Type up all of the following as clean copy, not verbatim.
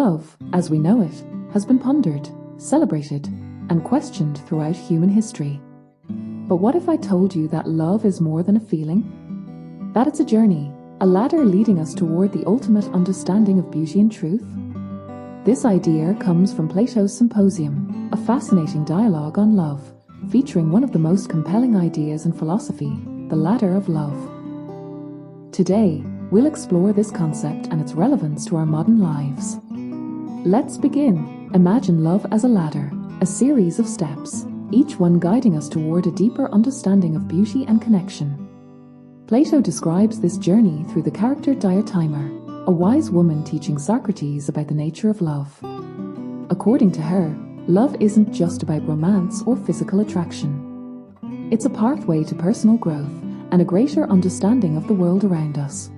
Love, as we know it, has been pondered, celebrated, and questioned throughout human history. But what if I told you that love is more than a feeling? That it's a journey, a ladder leading us toward the ultimate understanding of beauty and truth? This idea comes from Plato's Symposium, a fascinating dialogue on love, featuring one of the most compelling ideas in philosophy, the ladder of love. Today, we'll explore this concept and its relevance to our modern lives. Let's begin. Imagine love as a ladder, a series of steps, each one guiding us toward a deeper understanding of beauty and connection. Plato describes this journey through the character Diotima, a wise woman teaching Socrates about the nature of love. According to her, love isn't just about romance or physical attraction. It's a pathway to personal growth and a greater understanding of the world around us.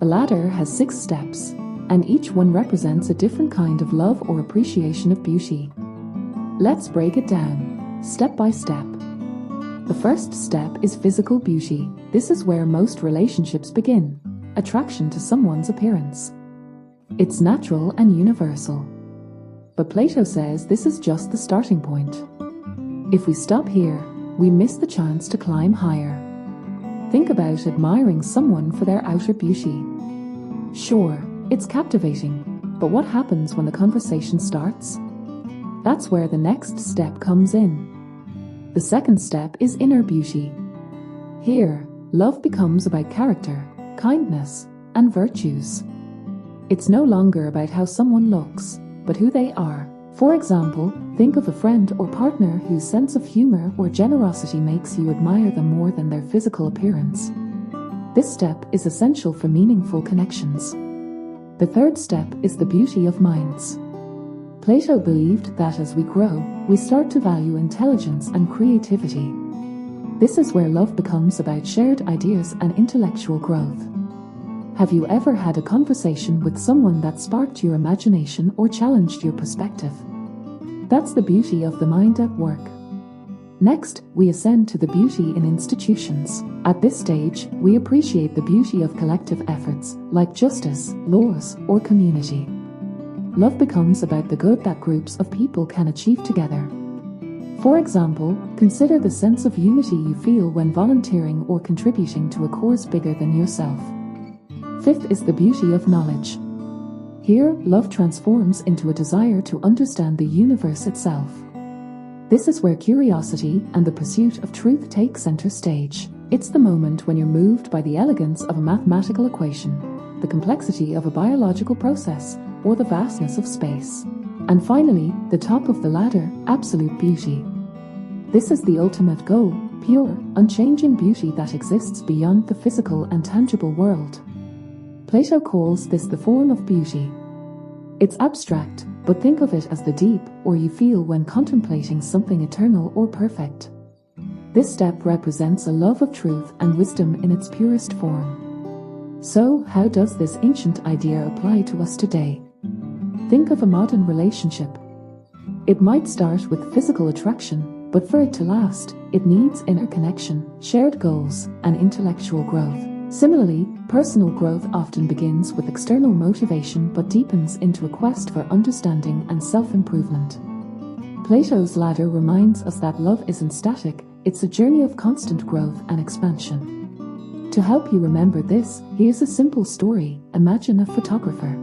The ladder has 6 steps, and each one represents a different kind of love or appreciation of beauty. Let's break it down, step by step. The first step is physical beauty. This is where most relationships begin, attraction to someone's appearance. It's natural and universal. But Plato says this is just the starting point. If we stop here, we miss the chance to climb higher. Think about admiring someone for their outer beauty. Sure, it's captivating, but what happens when the conversation starts? That's where the next step comes in. The second step is inner beauty. Here, love becomes about character, kindness, and virtues. It's no longer about how someone looks, but who they are. For example, think of a friend or partner whose sense of humor or generosity makes you admire them more than their physical appearance. This step is essential for meaningful connections. The third step is the beauty of minds. Plato believed that as we grow, we start to value intelligence and creativity. This is where love becomes about shared ideas and intellectual growth. Have you ever had a conversation with someone that sparked your imagination or challenged your perspective? That's the beauty of the mind at work. Next, we ascend to the beauty in institutions. At this stage, we appreciate the beauty of collective efforts, like justice, laws, or community. Love becomes about the good that groups of people can achieve together. For example, consider the sense of unity you feel when volunteering or contributing to a cause bigger than yourself. Fifth is the beauty of knowledge. Here, love transforms into a desire to understand the universe itself. This is where curiosity and the pursuit of truth take center stage. It's the moment when you're moved by the elegance of a mathematical equation, the complexity of a biological process, or the vastness of space. And finally, the top of the ladder, absolute beauty. This is the ultimate goal, pure, unchanging beauty that exists beyond the physical and tangible world. Plato calls this the form of beauty. It's abstract, but think of it as the deep, or you feel when contemplating something eternal or perfect. This step represents a love of truth and wisdom in its purest form. So, how does this ancient idea apply to us today? Think of a modern relationship. It might start with physical attraction, but for it to last, it needs inner connection, shared goals, and intellectual growth. Similarly, personal growth often begins with external motivation but deepens into a quest for understanding and self-improvement. Plato's ladder reminds us that love isn't static, it's a journey of constant growth and expansion. To help you remember this, here's a simple story. Imagine a photographer.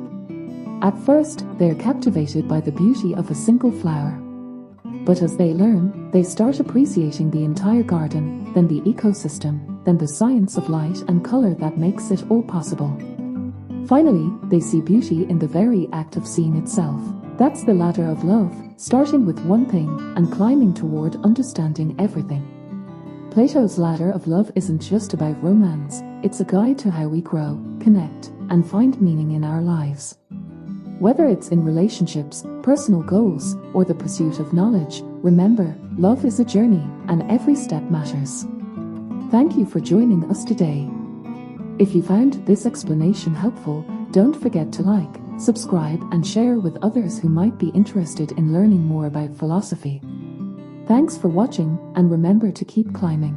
At first, they are captivated by the beauty of a single flower. But as they learn, they start appreciating the entire garden, then the ecosystem, then the science of light and color that makes it all possible. Finally, they see beauty in the very act of seeing itself. That's the ladder of love, starting with one thing and climbing toward understanding everything. Plato's ladder of love isn't just about romance, it's a guide to how we grow, connect, and find meaning in our lives. Whether it's in relationships, personal goals, or the pursuit of knowledge, remember, love is a journey, and every step matters. Thank you for joining us today. If you found this explanation helpful, don't forget to like, subscribe, and share with others who might be interested in learning more about philosophy. Thanks for watching, and remember to keep climbing.